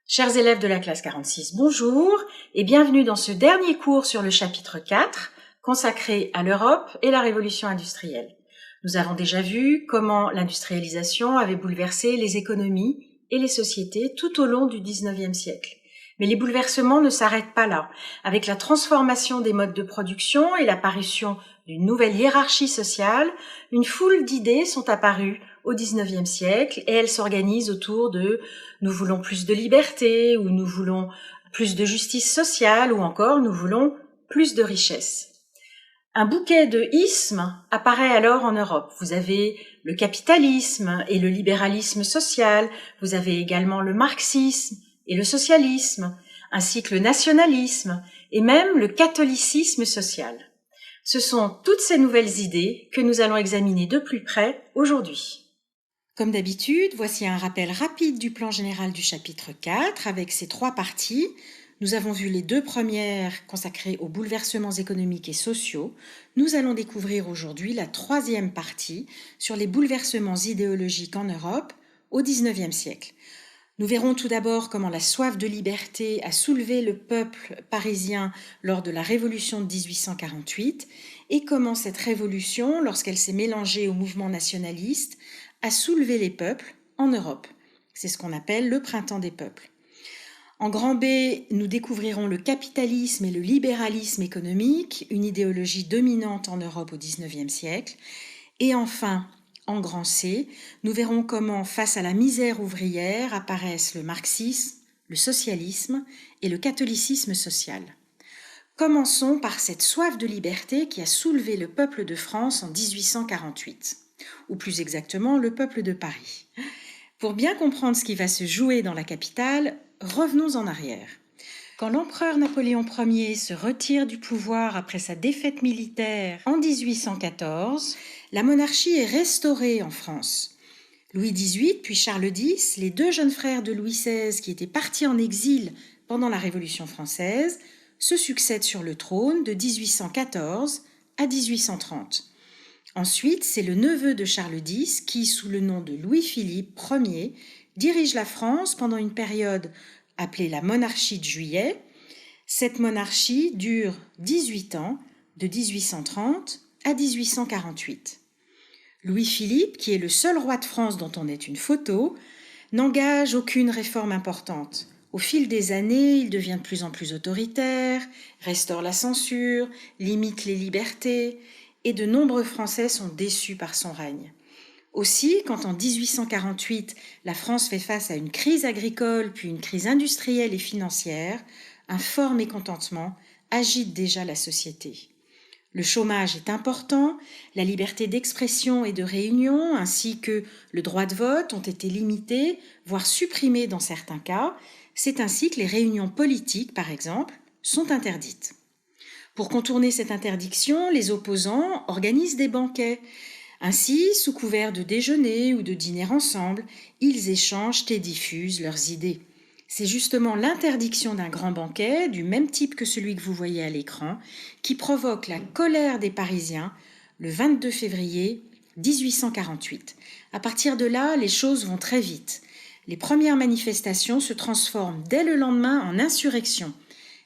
Chers élèves de la classe 46, bonjour et bienvenue dans ce dernier cours sur le chapitre 4 consacré à l'Europe et la révolution industrielle. Nous avons déjà vu comment l'industrialisation avait bouleversé les économies et les sociétés tout au long du XIXe siècle. Mais les bouleversements ne s'arrêtent pas là. Avec la transformation des modes de production et l'apparition d'une nouvelle hiérarchie sociale, une foule d'idées sont apparues au XIXe siècle et elles s'organisent autour de « nous voulons plus de liberté » ou « nous voulons plus de justice sociale » ou encore « nous voulons plus de richesse ». Un bouquet de ismes apparaît alors en Europe. Vous avez le capitalisme et le libéralisme social, vous avez également le marxisme et le socialisme, ainsi que le nationalisme et même le catholicisme social. Ce sont toutes ces nouvelles idées que nous allons examiner de plus près aujourd'hui. Comme d'habitude, voici un rappel rapide du plan général du chapitre 4 avec ses 3 parties. Nous avons vu les 2 premières consacrées aux bouleversements économiques et sociaux. Nous allons découvrir aujourd'hui la 3e partie sur les bouleversements idéologiques en Europe au XIXe siècle. Nous verrons tout d'abord comment la soif de liberté a soulevé le peuple parisien lors de la Révolution de 1848 et comment cette révolution, lorsqu'elle s'est mélangée au mouvement nationaliste, a soulevé les peuples en Europe. C'est ce qu'on appelle le printemps des peuples. En grand B, nous découvrirons le capitalisme et le libéralisme économique, une idéologie dominante en Europe au XIXe siècle. Et enfin, en grand C, nous verrons comment, face à la misère ouvrière, apparaissent le marxisme, le socialisme et le catholicisme social. Commençons par cette soif de liberté qui a soulevé le peuple de France en 1848, ou plus exactement le peuple de Paris. Pour bien comprendre ce qui va se jouer dans la capitale, revenons en arrière. Quand l'empereur Napoléon Ier se retire du pouvoir après sa défaite militaire en 1814, la monarchie est restaurée en France. Louis XVIII puis Charles X, les 2 jeunes frères de Louis XVI qui étaient partis en exil pendant la Révolution française, se succèdent sur le trône de 1814 à 1830. Ensuite, c'est le neveu de Charles X qui, sous le nom de Louis-Philippe Ier, dirige la France pendant une période appelée la monarchie de Juillet. Cette monarchie dure 18 ans, de 1830 à 1848. Louis-Philippe, qui est le seul roi de France dont on ait une photo, n'engage aucune réforme importante. Au fil des années, il devient de plus en plus autoritaire, restaure la censure, limite les libertés, et de nombreux Français sont déçus par son règne. Aussi, quand en 1848, la France fait face à une crise agricole puis une crise industrielle et financière, un fort mécontentement agite déjà la société. Le chômage est important, la liberté d'expression et de réunion ainsi que le droit de vote ont été limités, voire supprimés dans certains cas. C'est ainsi que les réunions politiques, par exemple, sont interdites. Pour contourner cette interdiction, les opposants organisent des banquets. Ainsi, sous couvert de déjeuner ou de dîner ensemble, ils échangent et diffusent leurs idées. C'est justement l'interdiction d'un grand banquet, du même type que celui que vous voyez à l'écran, qui provoque la colère des Parisiens le 22 février 1848. À partir de là, les choses vont très vite. Les premières manifestations se transforment dès le lendemain en insurrection.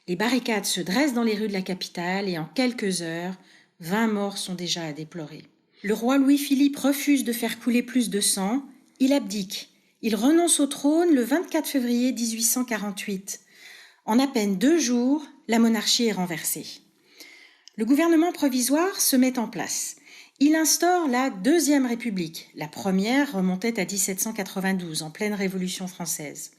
Les barricades se dressent dans les rues de la capitale et en quelques heures, 20 morts sont déjà à déplorer. Le roi Louis-Philippe refuse de faire couler plus de sang, il abdique. Il renonce au trône le 24 février 1848. En à peine 2 jours, la monarchie est renversée. Le gouvernement provisoire se met en place. Il instaure la Deuxième République. La première remontait à 1792, en pleine Révolution française.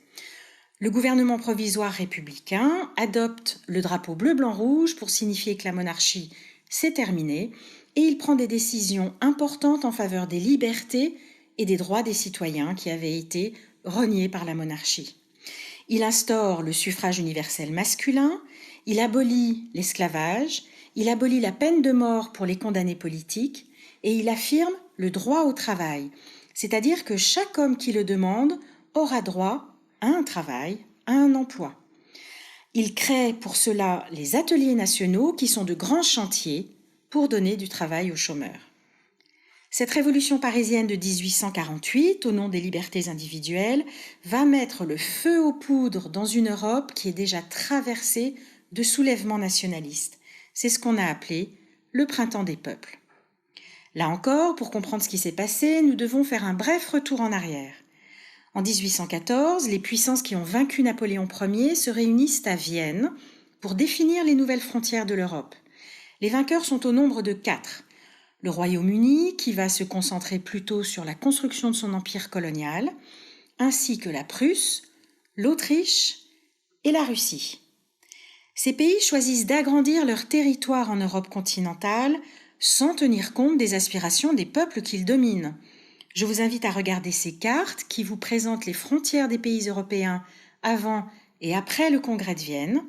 Le gouvernement provisoire républicain adopte le drapeau bleu-blanc-rouge pour signifier que la monarchie s'est terminée et il prend des décisions importantes en faveur des libertés et des droits des citoyens qui avaient été reniés par la monarchie. Il instaure le suffrage universel masculin, il abolit l'esclavage, il abolit la peine de mort pour les condamnés politiques et il affirme le droit au travail, c'est-à-dire que chaque homme qui le demande aura droit à un travail, à un emploi. Il crée pour cela les ateliers nationaux qui sont de grands chantiers pour donner du travail aux chômeurs. Cette révolution parisienne de 1848, au nom des libertés individuelles, va mettre le feu aux poudres dans une Europe qui est déjà traversée de soulèvements nationalistes. C'est ce qu'on a appelé le printemps des peuples. Là encore, pour comprendre ce qui s'est passé, nous devons faire un bref retour en arrière. En 1814, les puissances qui ont vaincu Napoléon Ier se réunissent à Vienne pour définir les nouvelles frontières de l'Europe. Les vainqueurs sont au nombre de 4. Le Royaume-Uni, qui va se concentrer plutôt sur la construction de son empire colonial, ainsi que la Prusse, l'Autriche et la Russie. Ces pays choisissent d'agrandir leur territoire en Europe continentale sans tenir compte des aspirations des peuples qu'ils dominent. Je vous invite à regarder ces cartes qui vous présentent les frontières des pays européens avant et après le Congrès de Vienne.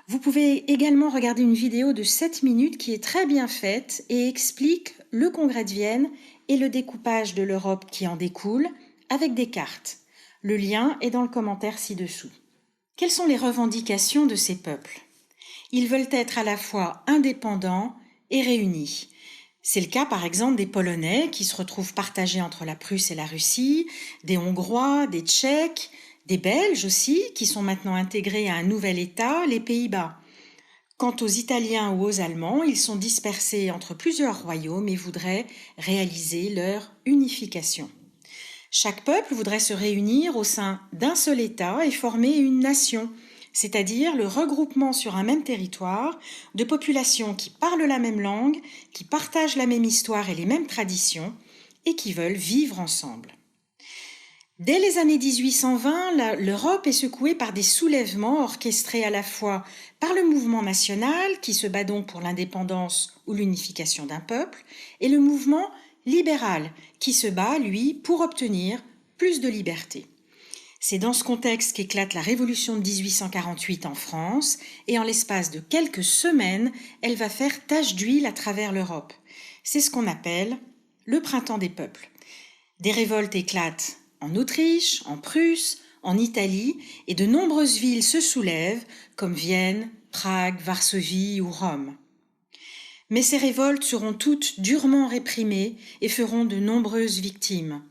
Vous pouvez également regarder une vidéo de 7 minutes qui est très bien faite et explique le Congrès de Vienne et le découpage de l'Europe qui en découle avec des cartes. Le lien est dans le commentaire ci-dessous. Quelles sont les revendications de ces peuples ? Ils veulent être à la fois indépendants et réunis. C'est le cas par exemple des Polonais qui se retrouvent partagés entre la Prusse et la Russie, des Hongrois, des Tchèques, des Belges aussi, qui sont maintenant intégrés à un nouvel État, les Pays-Bas. Quant aux Italiens ou aux Allemands, ils sont dispersés entre plusieurs royaumes et voudraient réaliser leur unification. Chaque peuple voudrait se réunir au sein d'un seul État et former une nation, c'est-à-dire le regroupement sur un même territoire de populations qui parlent la même langue, qui partagent la même histoire et les mêmes traditions et qui veulent vivre ensemble. Dès les années 1820, l'Europe est secouée par des soulèvements orchestrés à la fois par le mouvement national, qui se bat donc pour l'indépendance ou l'unification d'un peuple, et le mouvement libéral, qui se bat, lui, pour obtenir plus de liberté. C'est dans ce contexte qu'éclate la révolution de 1848 en France, et en l'espace de quelques semaines, elle va faire tache d'huile à travers l'Europe. C'est ce qu'on appelle le printemps des peuples. Des révoltes éclatent en Autriche, en Prusse, en Italie, et de nombreuses villes se soulèvent, comme Vienne, Prague, Varsovie ou Rome. Mais ces révoltes seront toutes durement réprimées et feront de nombreuses victimes.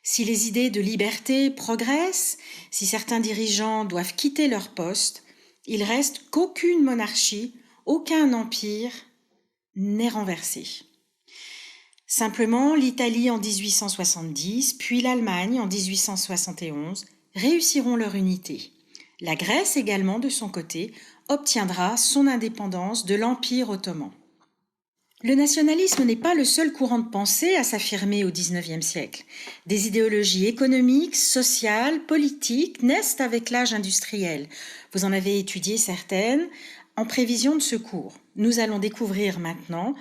Si les idées de liberté progressent, si certains dirigeants doivent quitter leur poste, il reste qu'aucune monarchie, aucun empire n'est renversé. Simplement, l'Italie en 1870, puis l'Allemagne en 1871 réussiront leur unité. La Grèce également, de son côté, obtiendra son indépendance de l'Empire ottoman. Le nationalisme n'est pas le seul courant de pensée à s'affirmer au XIXe siècle. Des idéologies économiques, sociales, politiques naissent avec l'âge industriel. Vous en avez étudié certaines en prévision de ce cours. Nous allons découvrir maintenant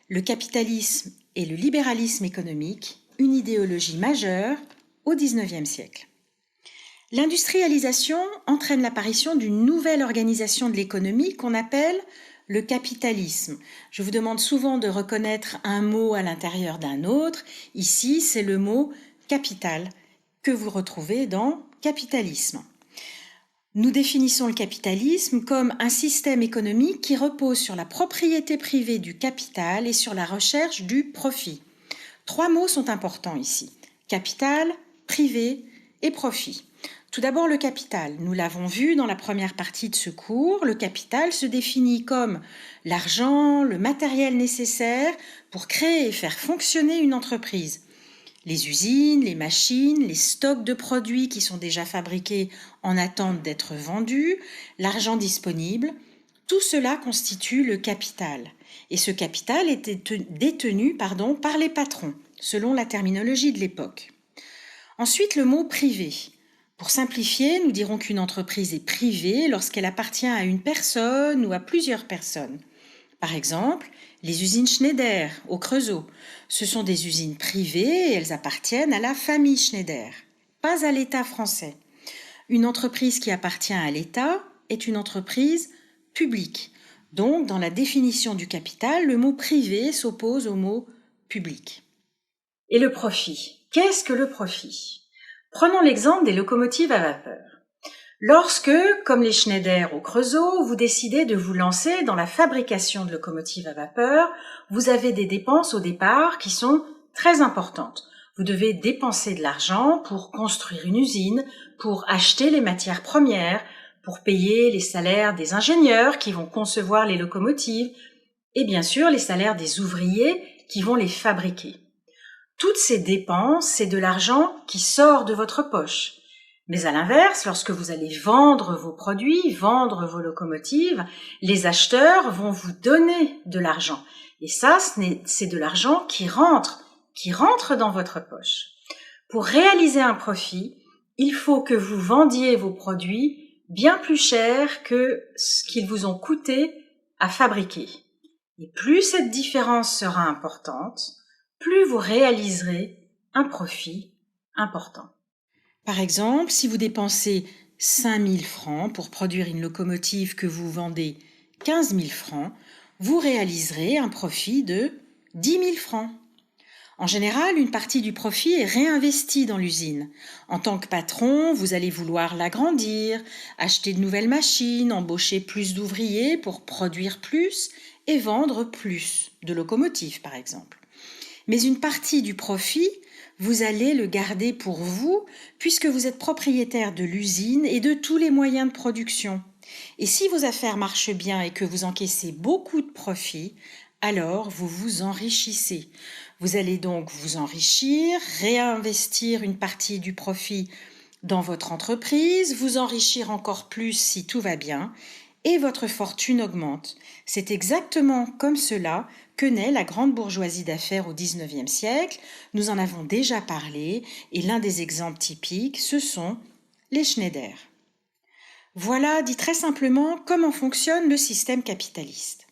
le capitalisme et le libéralisme économique, une idéologie majeure au XIXe siècle. L'industrialisation entraîne l'apparition d'une nouvelle organisation de l'économie qu'on appelle le capitalisme. Je vous demande souvent de reconnaître un mot à l'intérieur d'un autre. Ici, c'est le mot capital que vous retrouvez dans capitalisme. Nous définissons le capitalisme comme un système économique qui repose sur la propriété privée du capital et sur la recherche du profit. 3 mots sont importants ici: capital, privé et profit. Tout d'abord, le capital. Nous l'avons vu dans la première partie de ce cours. Le capital se définit comme l'argent, le matériel nécessaire pour créer et faire fonctionner une entreprise. Les usines, les machines, les stocks de produits qui sont déjà fabriqués en attente d'être vendus, l'argent disponible, tout cela constitue le capital. Et ce capital est détenu par les patrons, selon la terminologie de l'époque. Ensuite, le mot privé. Pour simplifier, nous dirons qu'une entreprise est privée lorsqu'elle appartient à une personne ou à plusieurs personnes. Par exemple, les usines Schneider au Creusot. Ce sont des usines privées et elles appartiennent à la famille Schneider, pas à l'État français. Une entreprise qui appartient à l'État est une entreprise publique. Donc, dans la définition du capital, le mot privé s'oppose au mot public. Et le profit. Qu'est-ce que le profit ? Prenons l'exemple des locomotives à vapeur. Lorsque, comme les Schneider au Creusot, vous décidez de vous lancer dans la fabrication de locomotives à vapeur, vous avez des dépenses au départ qui sont très importante. Vous devez dépenser de l'argent pour construire une usine, pour acheter les matières premières, pour payer les salaires des ingénieurs qui vont concevoir les locomotives et bien sûr les salaires des ouvriers qui vont les fabriquer. Toutes ces dépenses, c'est de l'argent qui sort de votre poche. Mais à l'inverse, lorsque vous allez vendre vos produits, vendre vos locomotives, les acheteurs vont vous donner de l'argent. Et ça, c'est de l'argent qui rentre dans votre poche. Pour réaliser un profit, il faut que vous vendiez vos produits bien plus cher que ce qu'ils vous ont coûté à fabriquer. Et plus cette différence sera importante, plus vous réaliserez un profit important. Par exemple, si vous dépensez 5 000 francs pour produire une locomotive que vous vendez 15 000 francs, vous réaliserez un profit de 10 000 francs. En général, une partie du profit est réinvestie dans l'usine. En tant que patron, vous allez vouloir l'agrandir, acheter de nouvelles machines, embaucher plus d'ouvriers pour produire plus et vendre plus de locomotives, par exemple. Mais une partie du profit, vous allez le garder pour vous puisque vous êtes propriétaire de l'usine et de tous les moyens de production. Et si vos affaires marchent bien et que vous encaissez beaucoup de profit, alors vous vous enrichissez. Vous allez donc vous enrichir, réinvestir une partie du profit dans votre entreprise, vous enrichir encore plus si tout va bien, et votre fortune augmente. C'est exactement comme cela que naît la grande bourgeoisie d'affaires au XIXe siècle. Nous en avons déjà parlé, et l'un des exemples typiques, ce sont les Schneider. Voilà, dit très simplement, comment fonctionne le système capitaliste.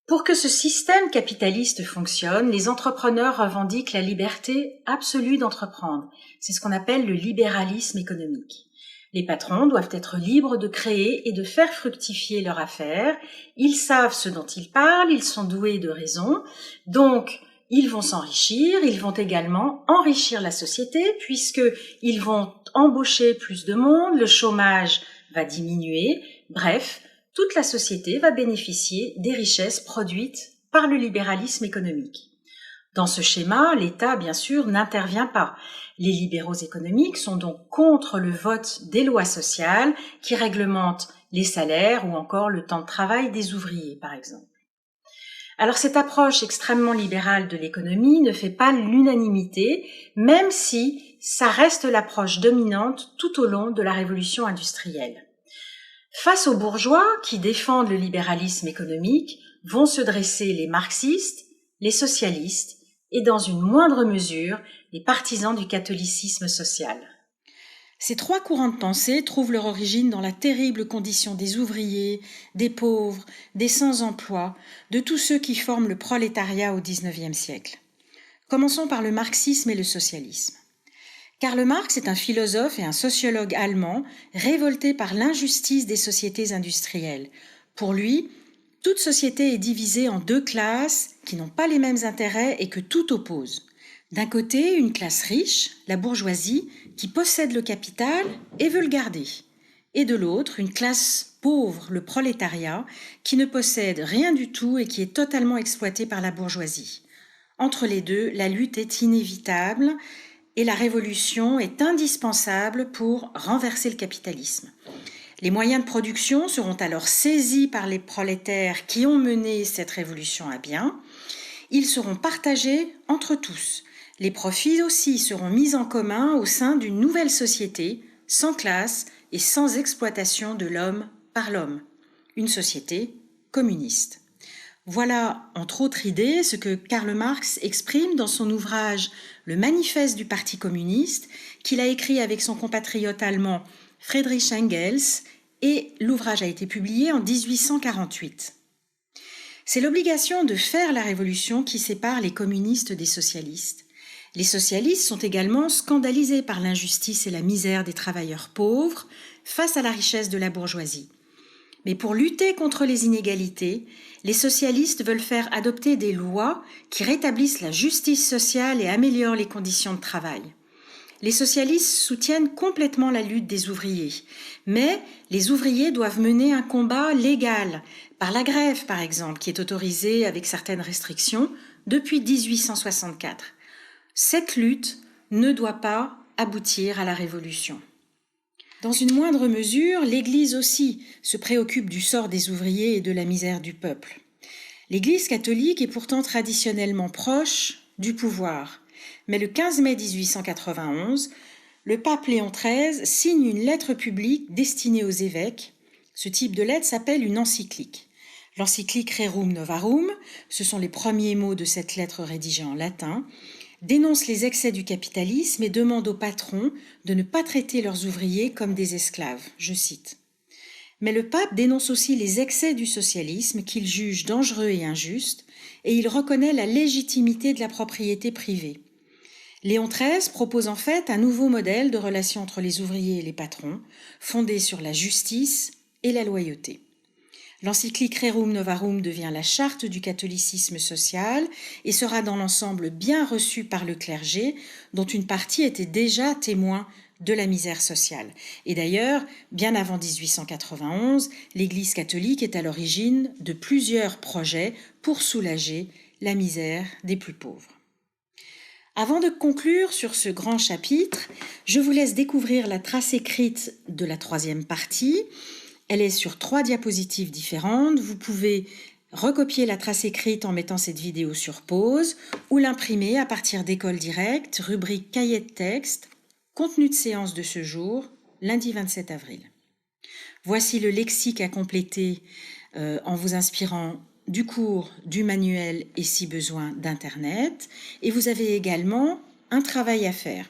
Pour que ce système capitaliste fonctionne, les entrepreneurs revendiquent la liberté absolue d'entreprendre. C'est ce qu'on appelle le libéralisme économique. Les patrons doivent être libres de créer et de faire fructifier leur affaire. Ils savent ce dont ils parlent, ils sont doués de raison. Donc, ils vont s'enrichir, ils vont également enrichir la société puisqu'ils vont embaucher plus de monde, le chômage va diminuer. Bref, toute la société va bénéficier des richesses produites par le libéralisme économique. Dans ce schéma, l'État, bien sûr, n'intervient pas. Les libéraux économiques sont donc contre le vote des lois sociales qui réglementent les salaires ou encore le temps de travail des ouvriers, par exemple. Alors cette approche extrêmement libérale de l'économie ne fait pas l'unanimité, même si ça reste l'approche dominante tout au long de la révolution industrielle. Face aux bourgeois qui défendent le libéralisme économique, vont se dresser les marxistes, les socialistes et dans une moindre mesure les partisans du catholicisme social. Ces trois courants de pensée trouvent leur origine dans la terrible condition des ouvriers, des pauvres, des sans-emploi, de tous ceux qui forment le prolétariat au XIXe siècle. Commençons par le marxisme et le socialisme. Karl Marx est un philosophe et un sociologue allemand révolté par l'injustice des sociétés industrielles. Pour lui, toute société est divisée en deux classes qui n'ont pas les mêmes intérêts et que tout oppose. D'un côté, une classe riche, la bourgeoisie, qui possède le capital et veut le garder. Et de l'autre, une classe pauvre, le prolétariat, qui ne possède rien du tout et qui est totalement exploité par la bourgeoisie. Entre les deux, la lutte est inévitable et la révolution est indispensable pour renverser le capitalisme. Les moyens de production seront alors saisis par les prolétaires qui ont mené cette révolution à bien. Ils seront partagés entre tous. Les profits aussi seront mis en commun au sein d'une nouvelle société, sans classe et sans exploitation de l'homme par l'homme. Une société communiste. Voilà, entre autres idées, ce que Karl Marx exprime dans son ouvrage « Le manifeste du Parti communiste » qu'il a écrit avec son compatriote allemand Friedrich Engels, et l'ouvrage a été publié en 1848. C'est l'obligation de faire la révolution qui sépare les communistes des socialistes. Les socialistes sont également scandalisés par l'injustice et la misère des travailleurs pauvres face à la richesse de la bourgeoisie. Mais pour lutter contre les inégalités, les socialistes veulent faire adopter des lois qui rétablissent la justice sociale et améliorent les conditions de travail. Les socialistes soutiennent complètement la lutte des ouvriers, mais les ouvriers doivent mener un combat légal, par la grève par exemple, qui est autorisée avec certaines restrictions, depuis 1864. Cette lutte ne doit pas aboutir à la Révolution. Dans une moindre mesure, l'Église aussi se préoccupe du sort des ouvriers et de la misère du peuple. L'Église catholique est pourtant traditionnellement proche du pouvoir, mais le 15 mai 1891, le pape Léon XIII signe une lettre publique destinée aux évêques. Ce type de lettre s'appelle une encyclique. L'encyclique Rerum Novarum, ce sont les premiers mots de cette lettre rédigée en latin, dénonce les excès du capitalisme et demande aux patrons de ne pas traiter leurs ouvriers comme des esclaves. Je cite. Mais le pape dénonce aussi les excès du socialisme qu'il juge dangereux et injustes, et il reconnaît la légitimité de la propriété privée. Léon XIII propose en fait un nouveau modèle de relation entre les ouvriers et les patrons, fondé sur la justice et la loyauté. L'encyclique Rerum Novarum devient la charte du catholicisme social et sera dans l'ensemble bien reçue par le clergé, dont une partie était déjà témoin de la misère sociale. Et d'ailleurs, bien avant 1891, l'Église catholique est à l'origine de plusieurs projets pour soulager la misère des plus pauvres. Avant de conclure sur ce grand chapitre, je vous laisse découvrir la trace écrite de la troisième partie. Elle est sur 3 diapositives différentes. Vous pouvez recopier la trace écrite en mettant cette vidéo sur pause ou l'imprimer à partir d'École Directe, rubrique cahier de texte, contenu de séance de ce jour, lundi 27 avril. Voici le lexique à compléter en vous inspirant du cours, du manuel et si besoin d'Internet. Et vous avez également un travail à faire.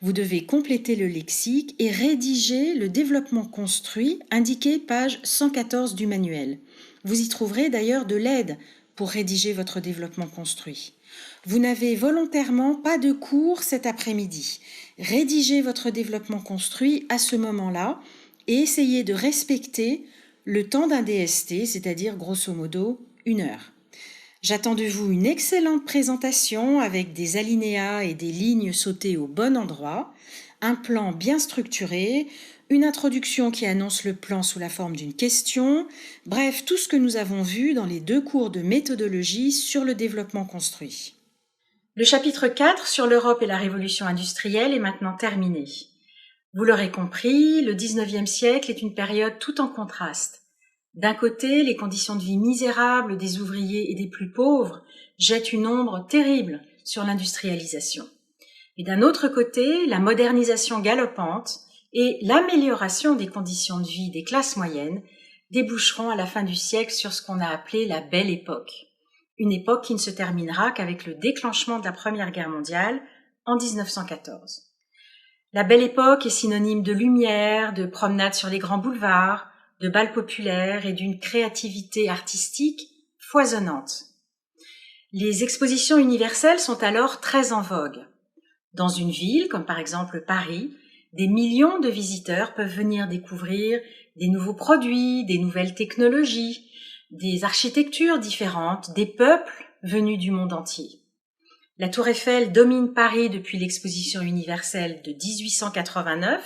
Vous devez compléter le lexique et rédiger le développement construit indiqué page 114 du manuel. Vous y trouverez d'ailleurs de l'aide pour rédiger votre développement construit. Vous n'avez volontairement pas de cours cet après-midi. Rédigez votre développement construit à ce moment-là et essayez de respecter le temps d'un DST, c'est-à-dire grosso modo 1 heure. J'attends de vous une excellente présentation avec des alinéas et des lignes sautées au bon endroit, un plan bien structuré, une introduction qui annonce le plan sous la forme d'une question, bref, tout ce que nous avons vu dans les 2 cours de méthodologie sur le développement construit. Le chapitre 4 sur l'Europe et la révolution industrielle est maintenant terminé. Vous l'aurez compris, le 19e siècle est une période tout en contraste. D'un côté, les conditions de vie misérables des ouvriers et des plus pauvres jettent une ombre terrible sur l'industrialisation. Et d'un autre côté, la modernisation galopante et l'amélioration des conditions de vie des classes moyennes déboucheront à la fin du siècle sur ce qu'on a appelé la Belle Époque. Une époque qui ne se terminera qu'avec le déclenchement de la Première Guerre mondiale en 1914. La Belle Époque est synonyme de lumière, de promenades sur les grands boulevards, de bals populaires et d'une créativité artistique foisonnante. Les expositions universelles sont alors très en vogue. Dans une ville, comme par exemple Paris, des millions de visiteurs peuvent venir découvrir des nouveaux produits, des nouvelles technologies, des architectures différentes, des peuples venus du monde entier. La Tour Eiffel domine Paris depuis l'exposition universelle de 1889,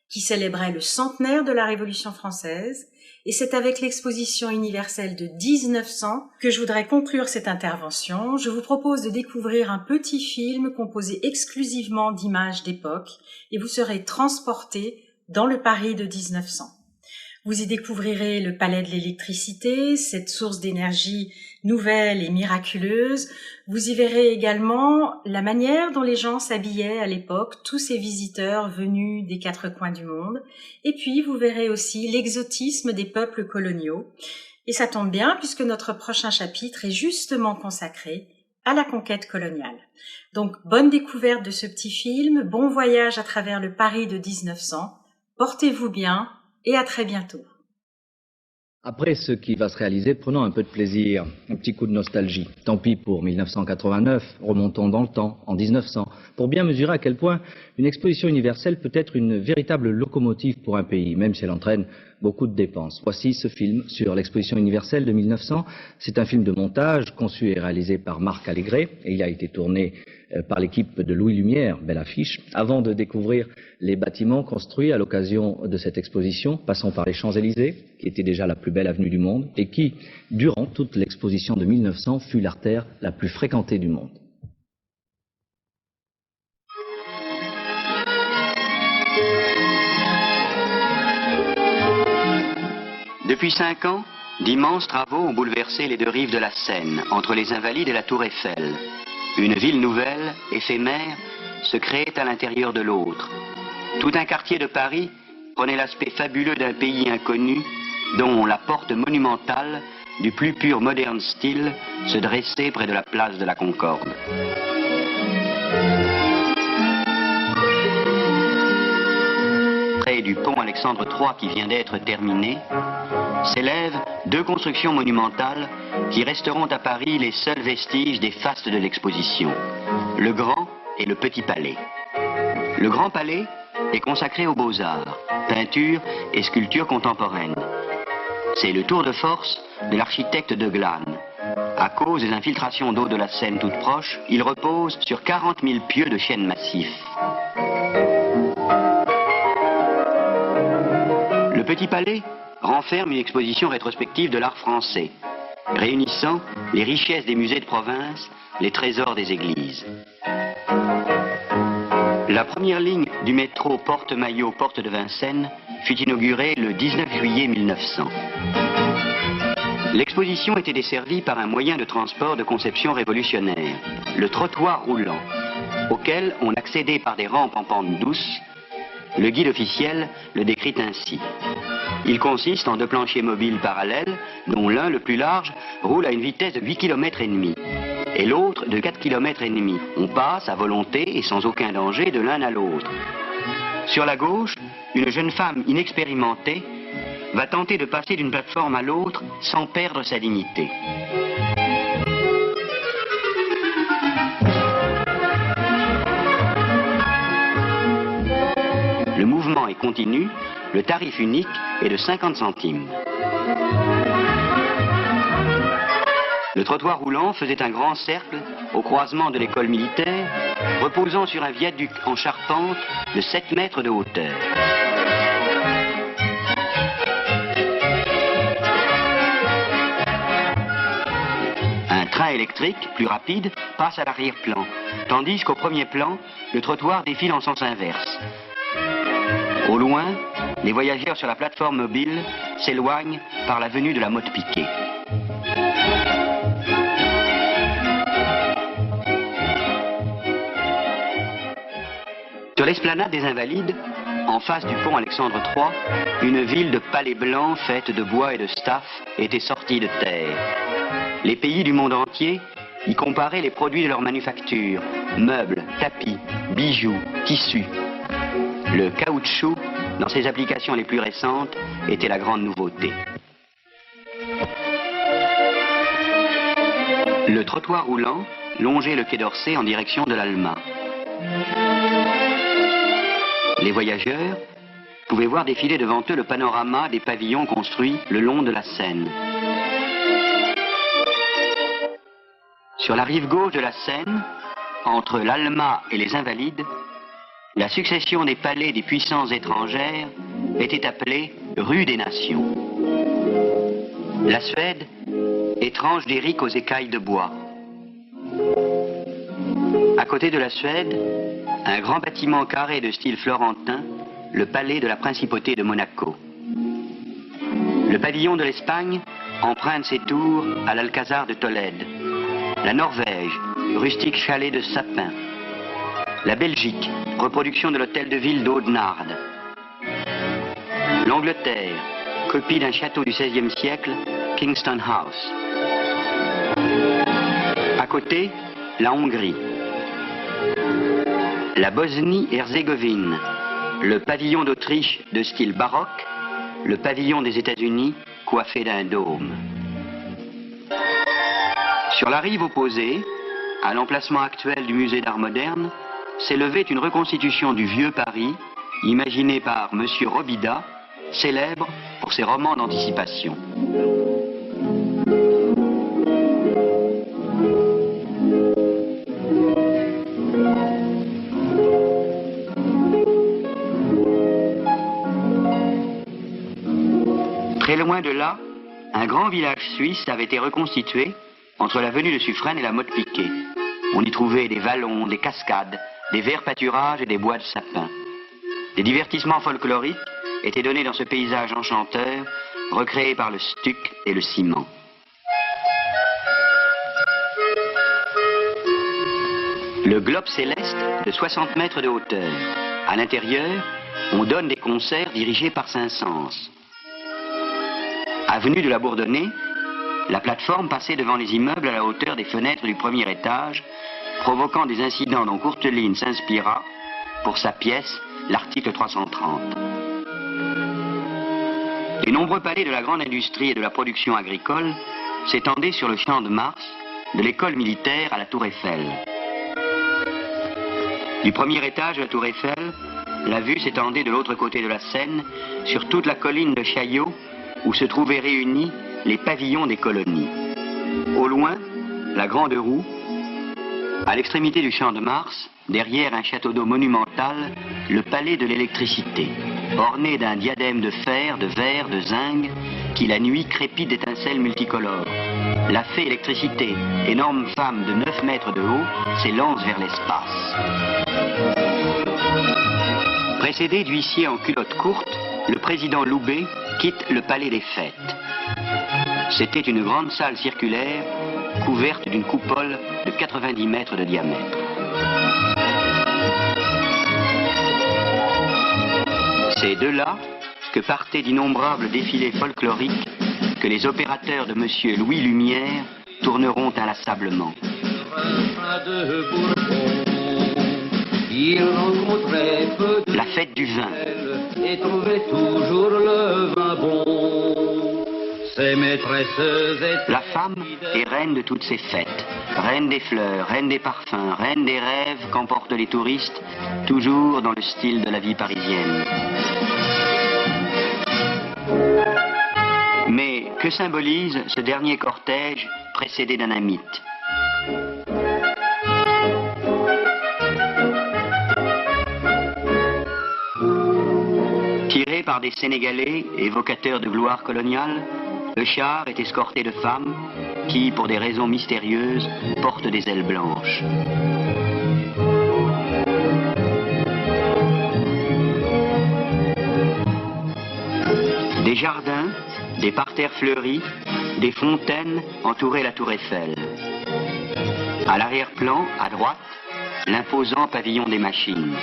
qui célébrait le centenaire de la Révolution française, et c'est avec l'exposition universelle de 1900 que je voudrais conclure cette intervention. Je vous propose de découvrir un petit film composé exclusivement d'images d'époque, et vous serez transporté dans le Paris de 1900. Vous y découvrirez le palais de l'électricité, cette source d'énergie nouvelle et miraculeuse. Vous y verrez également la manière dont les gens s'habillaient à l'époque, tous ces visiteurs venus des 4 coins du monde. Et puis, vous verrez aussi l'exotisme des peuples coloniaux. Et ça tombe bien puisque notre prochain chapitre est justement consacré à la conquête coloniale. Donc, bonne découverte de ce petit film, bon voyage à travers le Paris de 1900. Portez-vous bien. Et à très bientôt. Après ce qui va se réaliser, prenons un peu de plaisir, un petit coup de nostalgie. Tant pis pour 1989, remontons dans le temps, en 1900, pour bien mesurer à quel point une exposition universelle peut être une véritable locomotive pour un pays, même si elle entraîne beaucoup de dépenses. Voici ce film sur l'exposition universelle de 1900. C'est un film de montage conçu et réalisé par Marc Allégret et il a été tourné par l'équipe de Louis Lumière, belle affiche, avant de découvrir les bâtiments construits à l'occasion de cette exposition, passant par les Champs-Élysées, qui était déjà la plus belle avenue du monde, et qui, durant toute l'exposition de 1900, fut l'artère la plus fréquentée du monde. Depuis 5 ans, d'immenses travaux ont bouleversé les deux rives de la Seine, entre les Invalides et la Tour Eiffel. Une ville nouvelle, éphémère, se créait à l'intérieur de l'autre. Tout un quartier de Paris prenait l'aspect fabuleux d'un pays inconnu, dont la porte monumentale, du plus pur moderne style, se dressait près de la place de la Concorde. Près du pont Alexandre III qui vient d'être terminé, s'élèvent deux constructions monumentales qui resteront à Paris les seuls vestiges des fastes de l'exposition, le Grand et le Petit Palais. Le Grand Palais est consacré aux beaux-arts, peinture et sculpture contemporaine. C'est le tour de force de l'architecte de Glane. À cause des infiltrations d'eau de la Seine toute proche, il repose sur 40 000 pieux de chêne massif. Le Petit Palais renferme une exposition rétrospective de l'art français, réunissant les richesses des musées de province, les trésors des églises. La première ligne du métro Porte-Maillot-Porte de Vincennes fut inaugurée le 19 juillet 1900. L'exposition était desservie par un moyen de transport de conception révolutionnaire, le trottoir roulant, auquel on accédait par des rampes en pente douce. Le guide officiel le décrit ainsi. Il consiste en deux planchers mobiles parallèles, dont l'un, le plus large, roule à une vitesse de 8 km et demi, et l'autre de 4 km et demi. On passe à volonté et sans aucun danger de l'un à l'autre. Sur la gauche, une jeune femme inexpérimentée va tenter de passer d'une plateforme à l'autre sans perdre sa dignité. Le mouvement est continu, le tarif unique est de 50 centimes. Le trottoir roulant faisait un grand cercle au croisement de l'école militaire, reposant sur un viaduc en charpente de 7 mètres de hauteur. Un train électrique, plus rapide, passe à l'arrière-plan, tandis qu'au premier plan, le trottoir défile en sens inverse. Au loin, les voyageurs sur la plateforme mobile s'éloignent par la venue de la motte piquée. Sur l'esplanade des Invalides, en face du pont Alexandre III, une ville de palais blancs faite de bois et de staff était sortie de terre. Les pays du monde entier y comparaient les produits de leur manufacture, meubles, tapis, bijoux, tissus. Le caoutchouc, dans ses applications les plus récentes, était la grande nouveauté. Le trottoir roulant longeait le quai d'Orsay en direction de l'Alma. Les voyageurs pouvaient voir défiler devant eux le panorama des pavillons construits le long de la Seine. Sur la rive gauche de la Seine, entre l'Alma et les Invalides, la succession des palais des puissances étrangères était appelée rue des Nations. La Suède, étrange d'Éric aux écailles de bois. À côté de la Suède, un grand bâtiment carré de style florentin, le palais de la principauté de Monaco. Le pavillon de l'Espagne emprunte ses tours à l'Alcazar de Tolède. La Norvège, rustique chalet de sapin. La Belgique, reproduction de l'hôtel de ville d'Audenarde. L'Angleterre, copie d'un château du XVIe siècle, Kingston House. À côté, la Hongrie. La Bosnie-Herzégovine, le pavillon d'Autriche de style baroque, le pavillon des États-Unis coiffé d'un dôme. Sur la rive opposée, à l'emplacement actuel du musée d'art moderne, s'élevait une reconstitution du vieux Paris, imaginée par M. Robida, célèbre pour ses romans d'anticipation. Très loin de là, un grand village suisse avait été reconstitué entre l'avenue de Suffren et la Motte-Piquet. On y trouvait des vallons, des cascades, des verts pâturages et des bois de sapins. Des divertissements folkloriques étaient donnés dans ce paysage enchanteur, recréé par le stuc et le ciment. Le globe céleste de 60 mètres de hauteur. À l'intérieur, on donne des concerts dirigés par Saint-Saëns. Avenue de la Bourdonnais, la plateforme passait devant les immeubles à la hauteur des fenêtres du premier étage, provoquant des incidents dont Courteline s'inspira pour sa pièce, l'article 330. Les nombreux palais de la grande industrie et de la production agricole s'étendaient sur le champ de Mars, de l'école militaire à la Tour Eiffel. Du premier étage de la Tour Eiffel, la vue s'étendait de l'autre côté de la Seine, sur toute la colline de Chaillot, où se trouvaient réunis les pavillons des colonies. Au loin, la Grande Roue. À l'extrémité du champ de Mars, derrière un château d'eau monumental, le palais de l'électricité, orné d'un diadème de fer, de verre, de zinc, qui la nuit crépite d'étincelles multicolores. La fée électricité, énorme femme de 9 mètres de haut, s'élance vers l'espace. Précédé d'huissier en culotte courte, le président Loubet quitte le palais des fêtes. C'était une grande salle circulaire couverte d'une coupole de 90 mètres de diamètre. C'est de là que partaient d'innombrables défilés folkloriques que les opérateurs de M. Louis Lumière tourneront inlassablement. La fête du vin. Et trouvait toujours le vin bon. Ses maîtresses étaient... La femme est reine de toutes ces fêtes. Reine des fleurs, reine des parfums, reine des rêves qu'emportent les touristes, toujours dans le style de la vie parisienne. Mais que symbolise ce dernier cortège précédé d'un mythe? Tiré par des Sénégalais, évocateurs de gloire coloniale, le char est escorté de femmes qui, pour des raisons mystérieuses, portent des ailes blanches. Des jardins, des parterres fleuris, des fontaines entouraient la Tour Eiffel. À l'arrière-plan, à droite, l'imposant pavillon des machines.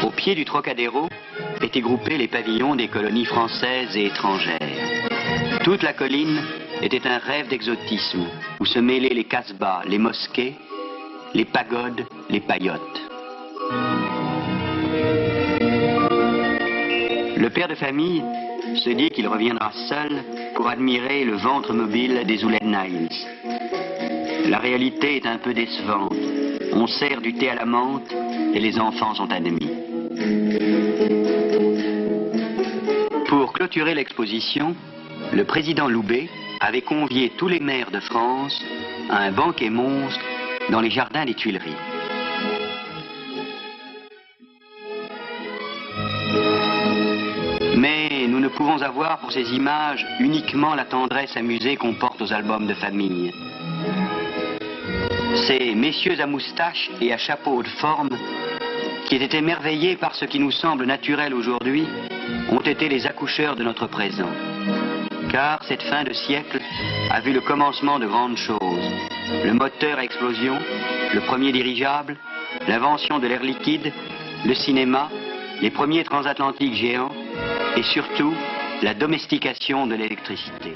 Au pied du Trocadéro étaient groupés les pavillons des colonies françaises et étrangères. Toute la colline était un rêve d'exotisme, où se mêlaient les casbahs, les mosquées, les pagodes, les paillotes. Le père de famille se dit qu'il reviendra seul pour admirer le ventre mobile des Ouled Naïls. La réalité est un peu décevante. On sert du thé à la menthe et les enfants sont admis. Pour clôturer l'exposition, le président Loubet avait convié tous les maires de France à un banquet monstre dans les jardins des Tuileries. Mais nous ne pouvons avoir pour ces images uniquement la tendresse amusée qu'on porte aux albums de famille. Ces messieurs à moustache et à chapeau de forme, qui étaient émerveillés par ce qui nous semble naturel aujourd'hui, ont été les accoucheurs de notre présent. Car cette fin de siècle a vu le commencement de grandes choses. Le moteur à explosion, le premier dirigeable, l'invention de l'air liquide, le cinéma, les premiers transatlantiques géants et surtout la domestication de l'électricité.